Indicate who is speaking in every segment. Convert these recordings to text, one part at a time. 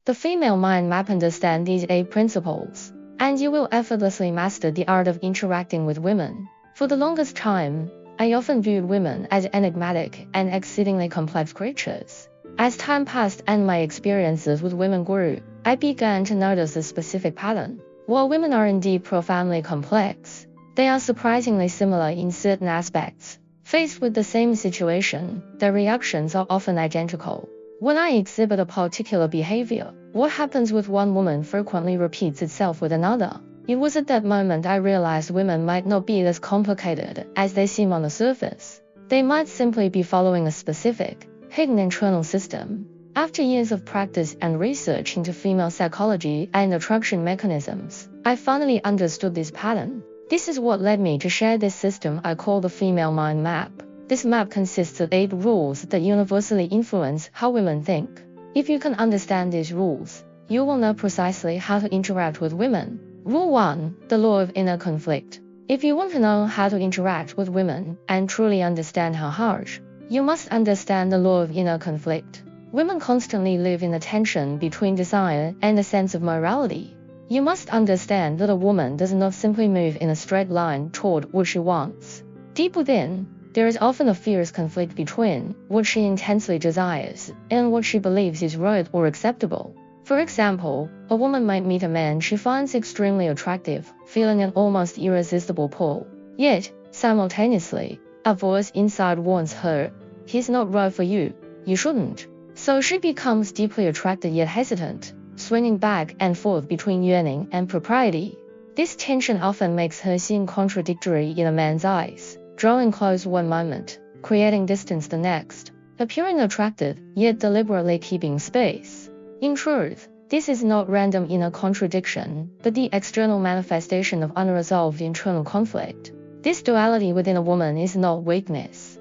Speaker 1: The female mind map understands these 8 principles, and you will effortlessly master the art of interacting with women. For the longest time, I often viewed women as enigmatic and exceedingly complex creatures. As time passed and my experiences with women grew, I began to notice a specific pattern. While women are indeed profoundly complex, they are surprisingly similar in certain aspects. Faced with the same situation, their reactions are often identical. When I exhibit a particular behavior, what happens with one woman frequently repeats itself with another. It was at that moment I realized women might not be as complicated as they seem on the surface. They might simply be following a specific, hidden internal system. After years of practice and research into female psychology and attraction mechanisms, I finally understood this pattern. This is what led me to share this system I call the female mind map. This map consists of 8 rules that universally influence how women think. If you can understand these rules, you will know precisely how to interact with women. Rule 1. The law of inner conflict. If you want to know how to interact with women and truly understand how harsh, you must understand the law of inner conflict. Women constantly live in the tension between desire and a sense of morality. You must understand that a woman does not simply move in a straight line toward what she wants. Deep within, there is often a fierce conflict between what she intensely desires and what she believes is right or acceptable. For example, a woman might meet a man she finds extremely attractive, feeling an almost irresistible pull. Yet, simultaneously, a voice inside warns her, "He's not right for you, you shouldn't." So she becomes deeply attracted yet hesitant, swinging back and forth between yearning and propriety. This tension often makes her seem contradictory in a man's eyes, drawing close one moment, creating distance the next, appearing attracted yet deliberately keeping space. In truth, this is not random inner contradiction, but the external manifestation of unresolved internal conflict. This duality within a woman is not weakness.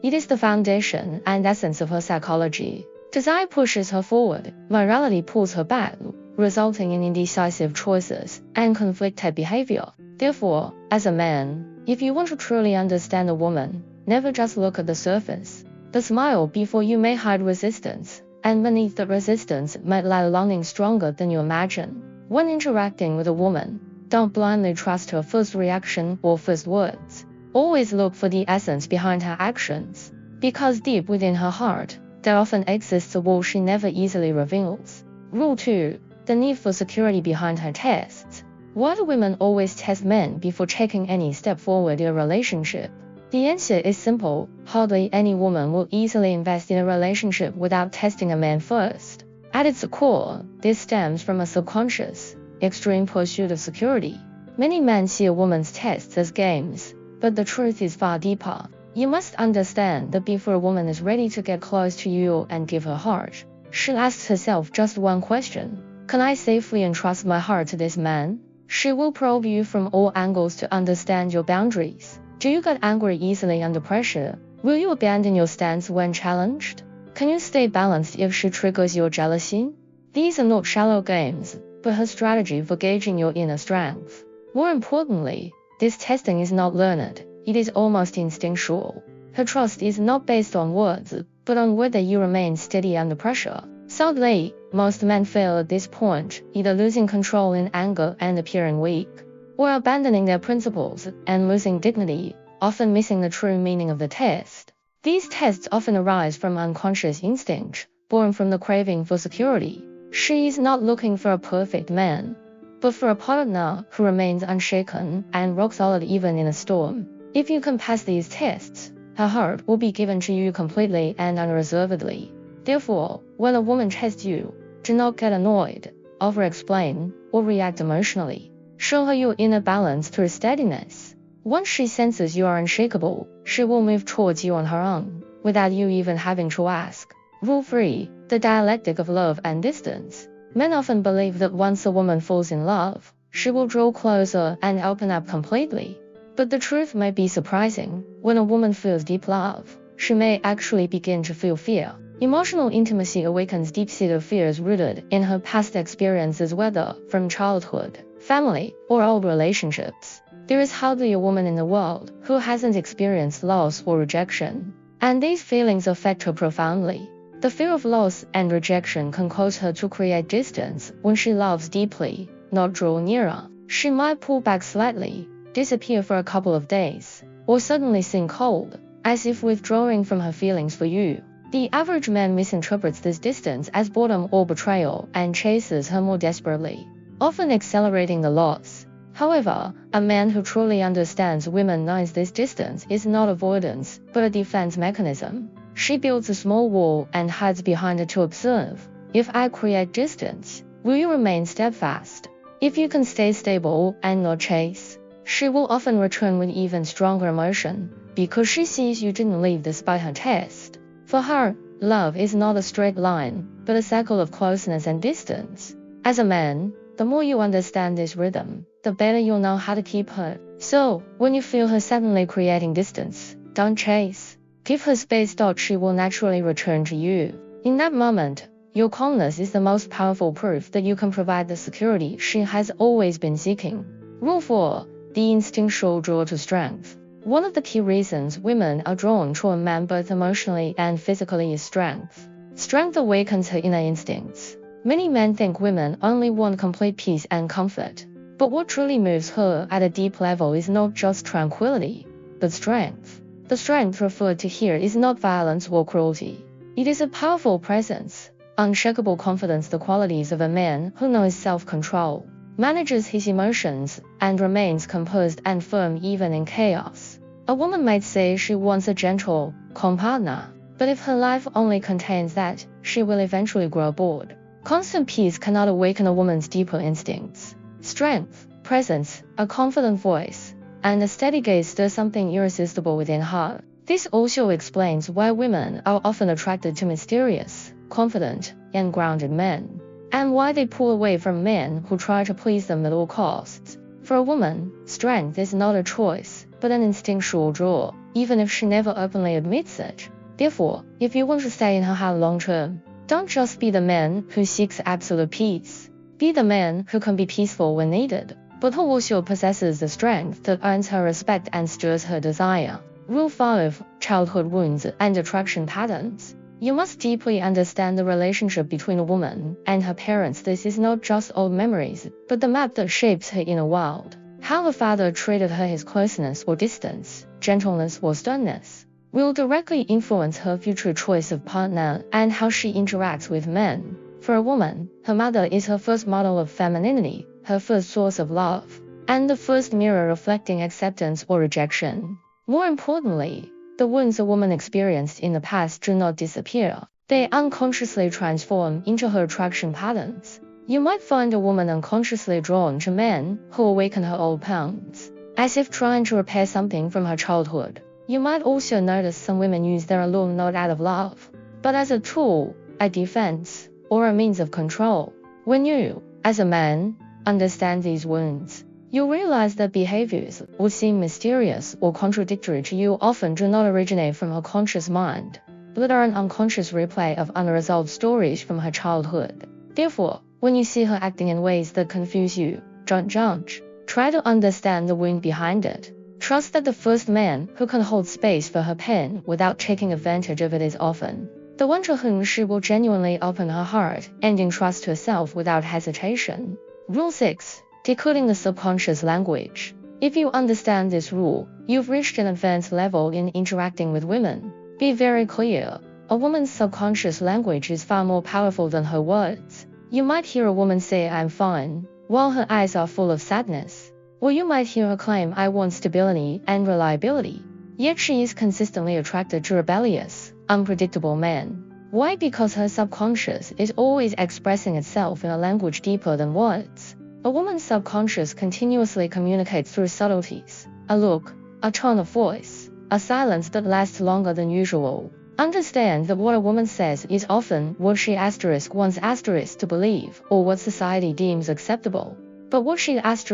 Speaker 1: It is the foundation and essence of her psychology. Desire pushes her forward, morality pulls her back, resulting in indecisive choices and conflicted behavior. Therefore, as a man, if you want to truly understand a woman, never just look at the surface. The smile before you may hide resistance, and beneath the resistance might lie a longing stronger than you imagine. When interacting with a woman, don't blindly trust her first reaction or first words. Always look for the essence behind her actions, because deep within her heart, there often exists a world she never easily reveals. Rule 2. The need for security behind her tests. Why do women always test men before taking any step forward in a relationship? The answer is simple. Hardly any woman will easily invest in a relationship without testing a man first. At its core, this stems from a subconscious, extreme pursuit of security. Many men see a woman's tests as games, but the truth is far deeper. You must understand that before a woman is ready to get close to you and give her heart, she asks herself just one question: can I safely entrust my heart to this man? She will probe you from all angles to understand your boundaries. Do you get angry easily under pressure? Will you abandon your stance when challenged? Can you stay balanced if she triggers your jealousy? These are not shallow games, but her strategy for gauging your inner strength. More importantly, this testing is not learned. It is almost instinctual. Her trust is not based on words, but on whether you remain steady under pressure. Sadly, most men fail at this point, either losing control in anger and appearing weak, or abandoning their principles and losing dignity, often missing the true meaning of the test. These tests often arise from unconscious instinct, born from the craving for security. She is not looking for a perfect man, but for a partner who remains unshaken and rock solid even in a storm. If you can pass these tests, her heart will be given to you completely and unreservedly. Therefore, when a woman tests you, do not get annoyed, over-explain, or react emotionally. Show her your inner balance through steadiness. Once she senses you are unshakable, she will move towards you on her own, without you even having to ask. Rule 3. The dialectic of love and distance. Men often believe that once a woman falls in love, she will draw closer and open up completely. But the truth may be surprising. When a woman feels deep love, she may actually begin to feel fear. Emotional intimacy awakens deep-seated fears rooted in her past experiences, whether from childhood, family, or old relationships. There is hardly a woman in the world who hasn't experienced loss or rejection, and these feelings affect her profoundly. The fear of loss and rejection can cause her to create distance when she loves deeply, not draw nearer. She might pull back slightly, disappear for a couple of days, or suddenly seem cold, as if withdrawing from her feelings for you. The average man misinterprets this distance as boredom or betrayal and chases her more desperately, often accelerating the loss. However, a man who truly understands women knows this distance is not avoidance, but a defense mechanism. She builds a small wall and hides behind it to observe. If I create distance, will you remain steadfast? If you can stay stable and not chase, she will often return with even stronger emotion, because she sees you didn't leave despite her test. For her, love is not a straight line, but a cycle of closeness and distance. As a man, the more you understand this rhythm, the better you'll know how to keep her. So, when you feel her suddenly creating distance, don't chase. Give her space. She will naturally return to you. In that moment, your calmness is the most powerful proof that you can provide the security she has always been seeking. Rule 4. The instinctual draw to strength. One of the key reasons women are drawn to a man both emotionally and physically is strength. Strength awakens her inner instincts. Many men think women only want complete peace and comfort. But what truly moves her at a deep level is not just tranquility, but strength. The strength referred to here is not violence or cruelty. It is a powerful presence, unshakable confidence, the qualities of a man who knows self-control, manages his emotions, and remains composed and firm even in chaos. A woman might say she wants a gentle, calm partner, but if her life only contains that, she will eventually grow bored. Constant peace cannot awaken a woman's deeper instincts. Strength, presence, a confident voice, and a steady gaze stir something irresistible within her. This also explains why women are often attracted to mysterious, confident, and grounded men, and why they pull away from men who try to please them at all costs. For a woman, strength is not a choice, but an instinctual draw, even if she never openly admits it. Therefore, if you want to stay in her heart long term, don't just be the man who seeks absolute peace. Be the man who can be peaceful when needed, but who also possesses the strength that earns her respect and stirs her desire. Rule 5. Childhood wounds and attraction patterns. You must deeply understand the relationship between a woman and her parents. This is not just old memories, but the map that shapes her inner world. How her father treated her, his closeness or distance, gentleness or sternness, will directly influence her future choice of partner and how she interacts with men. For a woman, her mother is her first model of femininity, her first source of love, and the first mirror reflecting acceptance or rejection. More importantly, the wounds a woman experienced in the past do not disappear. They unconsciously transform into her attraction patterns. You might find a woman unconsciously drawn to men who awaken her old wounds, as if trying to repair something from her childhood. You might also notice some women use their allure not out of love, but as a tool, a defense, or a means of control. When you, as a man, understand these wounds, you'll realize that behaviors would seem mysterious or contradictory to you often do not originate from her conscious mind, but are an unconscious replay of unresolved stories from her childhood. Therefore, when you see her acting in ways that confuse you, don't judge. Try to understand the wound behind it. Trust that the first man who can hold space for her pain without taking advantage of it is often the one to whom she will genuinely open her heart and entrust herself without hesitation. Rule 6. Decoding the subconscious language. If you understand this rule, you've reached an advanced level in interacting with women. Be very clear, a woman's subconscious language is far more powerful than her words. You might hear a woman say, "I'm fine," while her eyes are full of sadness. Or you might hear her claim, "I want stability and reliability," yet she is consistently attracted to rebellious, unpredictable men. Why? Because her subconscious is always expressing itself in a language deeper than words. A woman's subconscious continuously communicates through subtleties, a look, a tone of voice, a silence that lasts longer than usual. Understand that what a woman says is often what she wants to believe or what society deems acceptable. But what she does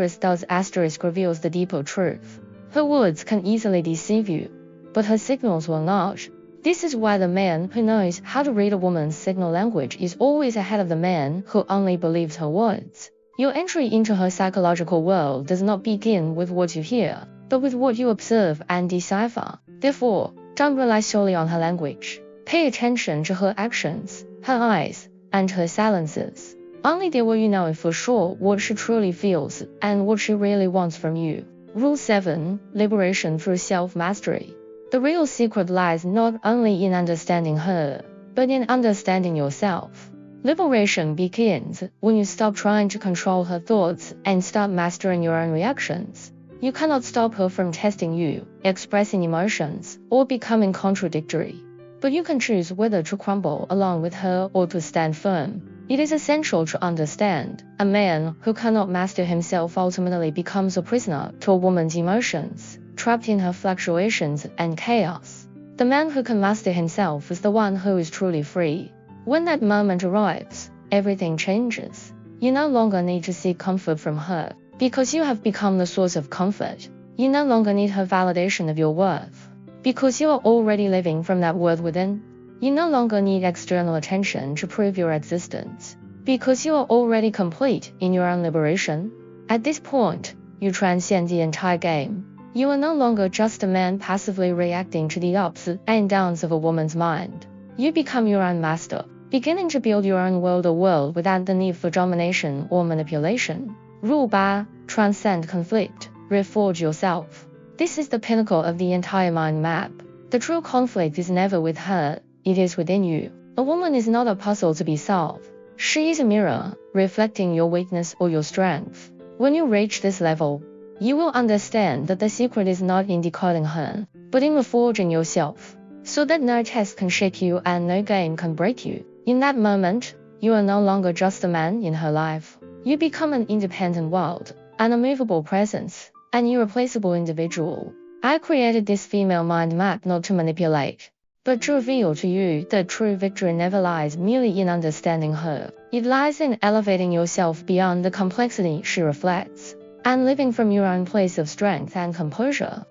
Speaker 1: reveals the deeper truth. Her words can easily deceive you, but her signals will not. This is why the man who knows how to read a woman's signal language is always ahead of the man who only believes her words. Your entry into her psychological world does not begin with what you hear, but with what you observe and decipher. Therefore, don't rely solely on her language. Pay attention to her actions, her eyes, and her silences. Only there will you know for sure what she truly feels and what she really wants from you. Rule 7. Liberation through self-mastery. The real secret lies not only in understanding her, but in understanding yourself. Liberation begins when you stop trying to control her thoughts and start mastering your own reactions. You cannot stop her from testing you, expressing emotions, or becoming contradictory. But you can choose whether to crumble along with her or to stand firm. It is essential to understand, a man who cannot master himself ultimately becomes a prisoner to a woman's emotions, trapped in her fluctuations and chaos. The man who can master himself is the one who is truly free. When that moment arrives, everything changes. You no longer need to seek comfort from her, because you have become the source of comfort. You no longer need her validation of your worth, because you are already living from that worth within. You no longer need external attention to prove your existence, because you are already complete in your own liberation. At this point, you transcend the entire game. You are no longer just a man passively reacting to the ups and downs of a woman's mind. You become your own master, beginning to build your own world, a world without the need for domination or manipulation. Rule 8. Transcend conflict. Reforge yourself. This is the pinnacle of the entire mind map. The true conflict is never with her, it is within you. A woman is not a puzzle to be solved. She is a mirror, reflecting your weakness or your strength. When you reach this level, you will understand that the secret is not in decoding her, but in reforging yourself, so that no test can shake you and no game can break you. In that moment, you are no longer just a man in her life. You become an independent world, an immovable presence, an irreplaceable individual. I created this female mind map not to manipulate, but to reveal to you that true victory never lies merely in understanding her. It lies in elevating yourself beyond the complexity she reflects, and living from your own place of strength and composure.